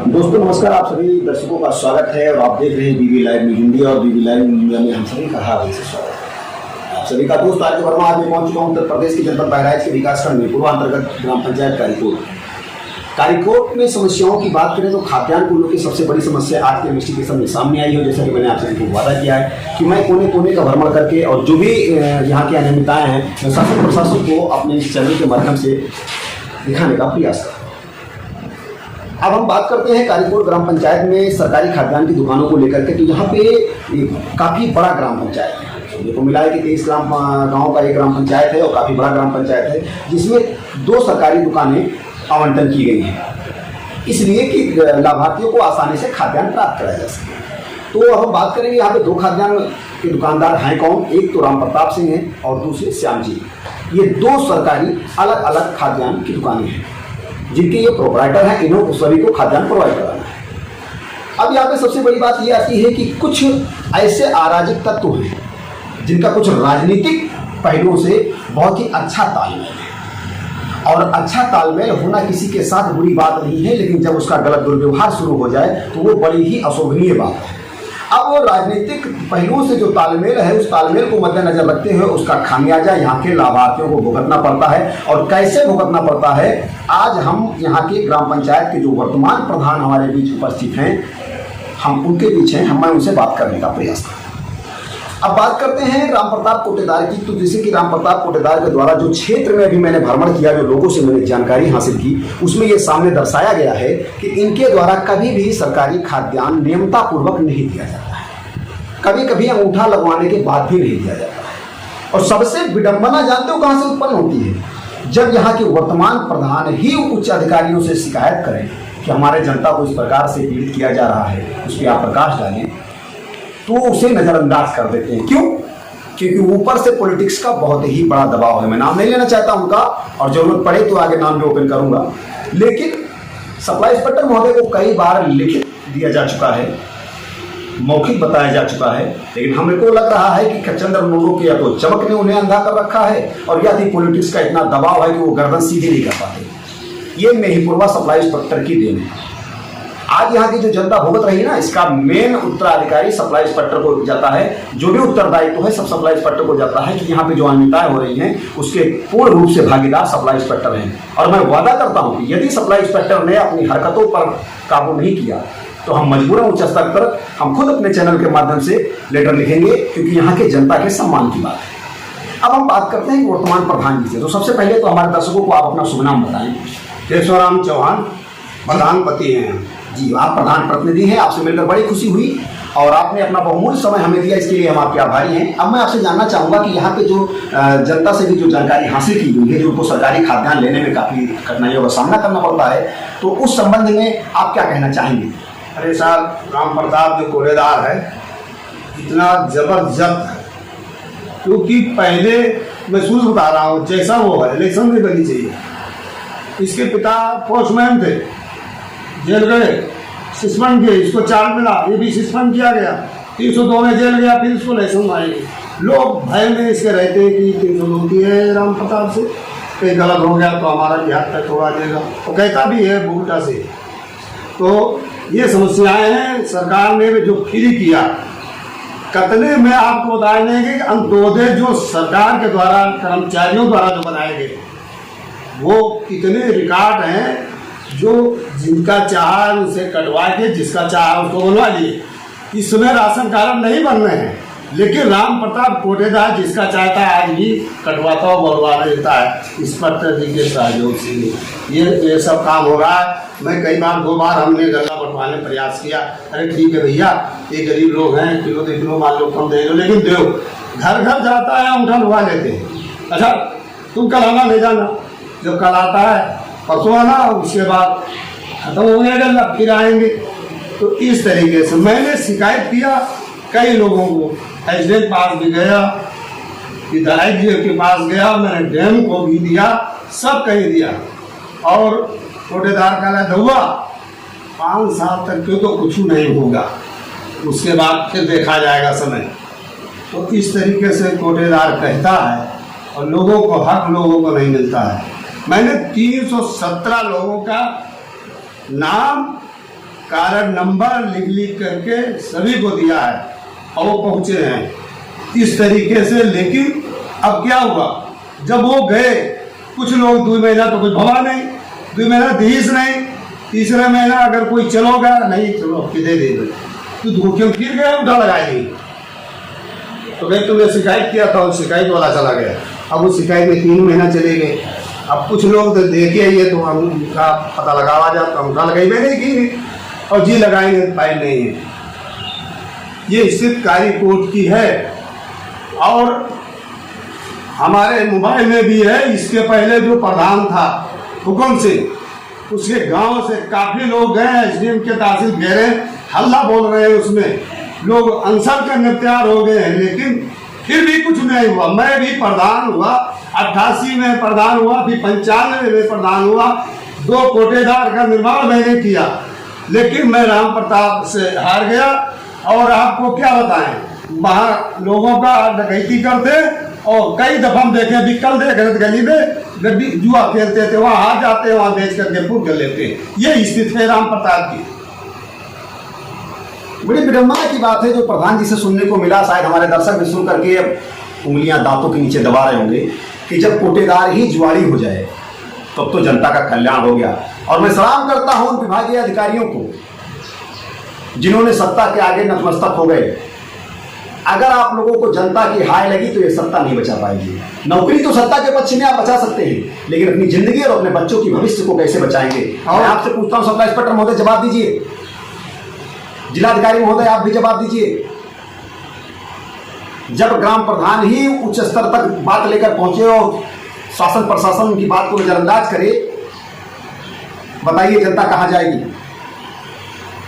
दोस्तों नमस्कार, आप सभी दर्शकों का स्वागत है और आप देख रहे हैं बीबी लाइव न्यूज इंडिया। और बीबी लाइव न्यूज इंडिया में हम सभी का हार्दिक स्वागत है। आप सभी का दोस्त आरके वर्मा। आज मैं पहुंच चुका हूं उत्तर प्रदेश के जनपद बहराइच के विकासखंड में पूर्वांतर्गत ग्राम पंचायत कारीकोट में समस्याओं की बात करें तो खाद्यान्न कुल्लू की सबसे बड़ी समस्या आज के इन्वेस्टिगेशन में सामने आई है। जैसा कि मैंने आपसे वादा किया है कि मैं कोने कोने का भ्रमण करके और जो भी यहाँ की अनियमितताएं हैं मैं शासन प्रशासन को अपने इस चैनल के माध्यम से दिखाने का प्रयास करूँ। अब हम बात करते हैं कारीकोट ग्राम पंचायत में सरकारी खाद्यान्न की दुकानों को लेकर के। तो यहाँ पे काफ़ी बड़ा ग्राम पंचायत है, देखो मिला है कि 23 गाँव का एक ग्राम पंचायत है और काफ़ी बड़ा ग्राम पंचायत है, जिसमें 2 सरकारी दुकानें आवंटन की गई हैं, इसलिए कि लाभार्थियों को आसानी से खाद्यान्न प्राप्त कराया जा सके। तो अब हम बात करेंगे यहाँ पे 2 खाद्यान्न के दुकानदार हैं कौन। एक तो राम प्रताप सिंह हैं और दूसरे श्याम जी। ये 2 सरकारी अलग अलग खाद्यान्न की दुकानें हैं जिनके ये प्रोपराइटर हैं, इन्होंने सभी को खाद्यान्न प्रोवाइड कराना है। अब यहाँ पे सबसे बड़ी बात ये आती है कि कुछ ऐसे अराजक तत्व हैं जिनका कुछ राजनीतिक पहलुओं से बहुत ही अच्छा तालमेल है। और अच्छा तालमेल होना किसी के साथ बुरी बात नहीं है, लेकिन जब उसका गलत दुर्व्यवहार शुरू हो जाए तो वो बड़ी ही अशोभनीय बात है। अब वो राजनीतिक पहलुओं से जो तालमेल है, उस तालमेल को मद्देनजर रखते हुए उसका खामियाजा यहाँ के लाभार्थियों को भुगतना पड़ता है। और कैसे भुगतना पड़ता है, आज हम यहाँ के ग्राम पंचायत के जो वर्तमान प्रधान हमारे बीच उपस्थित हैं, हम उनके बीच हैं, हम उनसे बात करने का प्रयास करें। अब बात करते हैं राम प्रताप कोटेदार की। तो जैसे कि राम प्रताप कोटेदार के द्वारा जो क्षेत्र में अभी मैंने भ्रमण किया, जो लोगों से मैंने जानकारी हासिल की, उसमें ये सामने दर्शाया गया है कि इनके द्वारा कभी भी सरकारी खाद्यान्न नियमतापूर्वक नहीं दिया जाता है, कभी कभी अंगूठा लगवाने के बाद भी नहीं दिया जाता है। और सबसे विडंबना जानते हो कहाँ से उत्पन्न होती है, जब यहाँ के वर्तमान प्रधान ही उच्च अधिकारियों से शिकायत करें कि हमारे जनता को इस प्रकार से पीड़ित किया जा रहा है, उस पर आप प्रकाश डालें, तो उसे नज़रअंदाज कर देते हैं। क्यों? क्योंकि ऊपर से पॉलिटिक्स का बहुत ही बड़ा दबाव है। मैं नाम नहीं लेना चाहता उनका, और जरूरत पड़े तो आगे नाम भी ओपन करूंगा। लेकिन सप्लाई इंस्पेक्टर महोदय को कई बार लिखित दिया जा चुका है, मौखिक बताया जा चुका है, लेकिन हमें को लग रहा है कि चंद्र लोगों की या तो चमक ने उन्हें अंधा कर रखा है, और या फिर पॉलिटिक्स का इतना दबाव है कि वो गर्दन सीधी नहीं कर पाते। ये मेहीपुरवा सप्लाई इंस्पेक्टर की देन है। आज यहाँ की जो जनता भुगत रही है ना, इसका मेन उत्तराधिकारी सप्लाई इंस्पेक्टर को जाता है। जो भी उत्तरदायित्व है सब सप्लाई इंस्पेक्टर को जाता है कि यहाँ पे जो अनियमितताएं हो रही हैं उसके पूर्ण रूप से भागीदार सप्लाई इंस्पेक्टर हैं। और मैं वादा करता हूँ कि यदि सप्लाई इंस्पेक्टर ने अपनी हरकतों पर काबू नहीं किया तो हम मजबूरन उच्च स्तर पर हम खुद अपने चैनल के माध्यम से लेटर लिखेंगे, क्योंकि यहाँ के जनता के सम्मान की बात है। अब हम बात करते हैं वर्तमान प्रधान जी से। तो सबसे पहले तो हमारे दर्शकों को आप अपना शुभ नाम बताएं। केशवराम चौहान प्रधानपति हैं जी। आप प्रधान प्रतिनिधि हैं, आपसे मिलकर बड़ी खुशी हुई और आपने अपना बहुमूल्य समय हमें दिया, इसके लिए हम आपके आभारी हैं। अब मैं आपसे जानना चाहूँगा कि यहाँ पे जो जनता से भी जो जानकारी हासिल की गई है, जो उनको सरकारी खाद्यान्न लेने में काफ़ी कठिनाइयों का सामना करना पड़ता है, तो उस संबंध में आप क्या कहना चाहेंगे? अरे साहब, राम प्रताप जो कोटेदार है इतना जबरदस्त है, क्योंकि पहले महसूस बता रहा हूँ जैसा वो है इलेक्शन में बनी चाहिए। इसके पिता पोस्टमैन थे, जेल गए, सस्पेंड किए, इसको चार्ज मिला, ये भी सस्पेंड किया गया, 302 में जेल गया, फिर इसको लाइसेंस आएंगे। लोग भय में इसके रहते हैं कि 302 की है राम प्रताप से, कहीं गलत हो गया तो हमारा भी हाथ तक तोड़ा देगा, वो कहता भी है भूटा से। तो ये समस्याएं हैं। सरकार ने जो फ्री किया, कतने में आपको बताए देंगे कि अंत्योदय जो सरकार के द्वारा कर्मचारियों द्वारा जो बनाए गए वो कितने रिकॉर्ड हैं, जो जिनका चाहा उसे कटवा के जिसका चाहा उसको बनवा लिए। इसमें राशन कार्ड नहीं बन रहे हैं, लेकिन राम प्रताप कोटेदार जिसका चाहता है आज भी कटवाता और बनवा देता है इंस्पेक्टर जी के सहयोग से। ये सब काम हो रहा है। मैं कई बार 2 बार हमने गला बंटवाने प्रयास किया। अरे ठीक है भैया, ये गरीब लोग हैं, किलो 2 किलो मान लो कम दे दो, लेकिन दो। घर घर जाता है, अंगूठा लगवा लेते हैं। अच्छा तुम कल आना ले जाना, जब कल आता है परसों आना, उसके बाद खत्म हो गया गल्ला, फिर आएंगे। तो इस तरीके से मैंने शिकायत किया कई लोगों को, एसडीएम पास भी गया, विधायक जी के पास गया, मैंने डैम को भी दिया, सब कहीं दिया। और कोटेदार का हुआ 5 साल तक क्यों तो कुछ नहीं होगा, उसके बाद फिर देखा जाएगा समय। तो इस तरीके से कोटेदार कहता है और लोगों को हक लोगों को नहीं मिलता है। मैंने 317 लोगों का नाम कारण नंबर लिख करके सभी को दिया है और वो पहुंचे हैं इस तरीके से। लेकिन अब क्या हुआ, जब वो गए कुछ लोग 2 महीना तो कुछ भवा नहीं, 2 महीना दीस नहीं, तीसरा महीना अगर कोई चलोगा नहीं चलो दे दे तो धोखे फिर गए उठा लगाए नहीं। तो भाई तुमने शिकायत किया था और शिकायत वाला चला गया। अब उस शिकायत में 3 महीना चले गए। अब कुछ लोग तो देखे ये तो हम उनका पता लगावा जाता, हम उठा लगाई मैंने की और जी लगाएंगे फाइल नहीं है। ये स्थिति कार्य कोर्ट की है और हमारे मोबाइल में भी है। इसके पहले जो प्रधान था हुकुम से, उसके गांव से काफी लोग गए, एसडीएम के तहसील घेरे, हल्ला बोल रहे हैं, उसमें लोग अनशन करने तैयार हो गए हैं, लेकिन फिर भी कुछ नहीं हुआ। मैं भी प्रधान हुआ, 88 में प्रधान हुआ, फिर 95 में प्रधान हुआ, 2 कोटेदार का निर्माण मैंने किया, लेकिन मैं राम प्रताप से हार गया। और आपको क्या बताएं, वहाँ लोगों का डकैती करते और कई दफा हम देखे, अभी कल देख रहे थे गली में गड्डी जुआ खेलते थे, वहाँ हार जाते, वहाँ बेच करके पूर कर लेते। ये स्थिति है राम प्रताप की। बड़ी विडम्बना की बात है जो प्रधान जी से सुनने को मिला। शायद हमारे दर्शक भी सुन करके उंगलियां दांतों के नीचे दबा रहे होंगे कि जब कोटेदार ही जुआड़ी हो जाए तब तो जनता का कल्याण हो गया। और मैं सलाम करता हूं उन विभागीय अधिकारियों को जिन्होंने सत्ता के आगे नतमस्तक हो गए। अगर आप लोगों को जनता की हाय लगी तो ये सत्ता नहीं बचा पाएगी। नौकरी तो सत्ता के पक्ष में आप बचा सकते हैं, लेकिन अपनी जिंदगी और अपने बच्चों की भविष्य को कैसे बचाएंगे? मैं आपसे पूछता हूं, सब इंस्पेक्टर महोदय जवाब दीजिए, जिलाधिकारी महोदय आप भी जवाब दीजिए। जब ग्राम प्रधान ही उच्च स्तर तक बात लेकर पहुंचे और शासन प्रशासन उनकी बात को नजरअंदाज करे, बताइए जनता कहां जाएगी?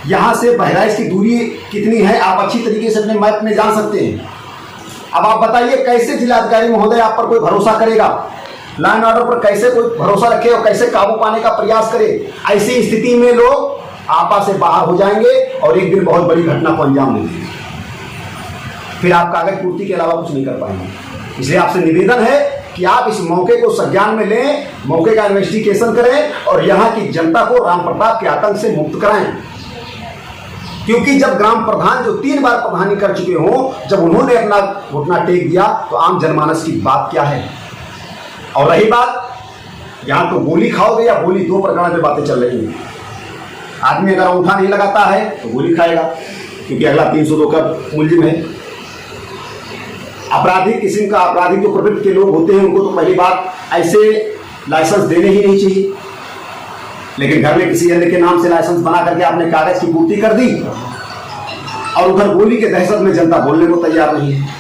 यहां से बहराइच की दूरी कितनी है आप अच्छी तरीके से अपने मैप में जान सकते हैं। अब आप बताइए कैसे जिलाधिकारी महोदय आप पर कोई भरोसा करेगा? लॉ एंड ऑर्डर पर कैसे कोई भरोसा रखे और कैसे काबू पाने का प्रयास करे? ऐसी स्थिति में लोग आपा से बाहर हो जाएंगे और एक दिन बहुत बड़ी घटना को अंजाम देंगे, फिर आप कागज पूर्ति के अलावा कुछ नहीं कर पाएंगे। इसलिए आपसे निवेदन है कि आप इस मौके को संज्ञान में लें, मौके का इन्वेस्टिगेशन करें और यहाँ की जनता को राम प्रताप के आतंक से मुक्त कराएं। क्योंकि जब ग्राम प्रधान जो 3 बार प्रधानी कर चुके हों, जब उन्होंने अपना घुटना टेक दिया तो आम जनमानस की बात क्या है? और रही बात यहाँ तो गोली खाओगे या गोली 2 प्रकरण में बातें चल रही हैं। आदमी अगर अंगूठा नहीं लगाता है तो गोली खाएगा, क्योंकि अगला 302 का मुलजिम है। आपराधिक किस्म का आपराधिक जो प्रवृत्ति के लोग होते हैं उनको तो पहली बात ऐसे लाइसेंस देने ही नहीं चाहिए, लेकिन घर में किसी अन्य के नाम से लाइसेंस बना करके आपने कागज की पूर्ति कर दी और उधर गोली के दहशत में जनता बोलने को तैयार नहीं है।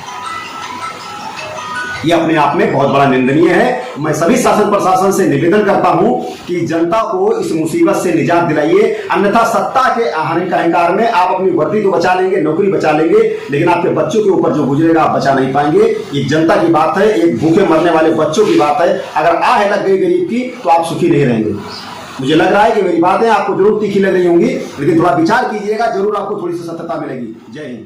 यह अपने आप में बहुत बड़ा निंदनीय है। मैं सभी शासन प्रशासन से निवेदन करता हूं कि जनता को इस मुसीबत से निजात दिलाइए, अन्यथा सत्ता के अहंकार में आप अपनी वर्दी तो बचा लेंगे, नौकरी बचा लेंगे, लेकिन आपके बच्चों के ऊपर जो गुजरेगा आप बचा नहीं पाएंगे। ये जनता की बात है, एक भूखे मरने वाले बच्चों की बात है। अगर आह लग गई गरीब की तो आप सुखी नहीं रहेंगे। मुझे लग रहा है कि मेरी बातें आपको जरूर तीखी लग रही होंगी, लेकिन थोड़ा विचार कीजिएगा, जरूर आपको थोड़ी सी सत्यता मिलेगी। जय हिंद।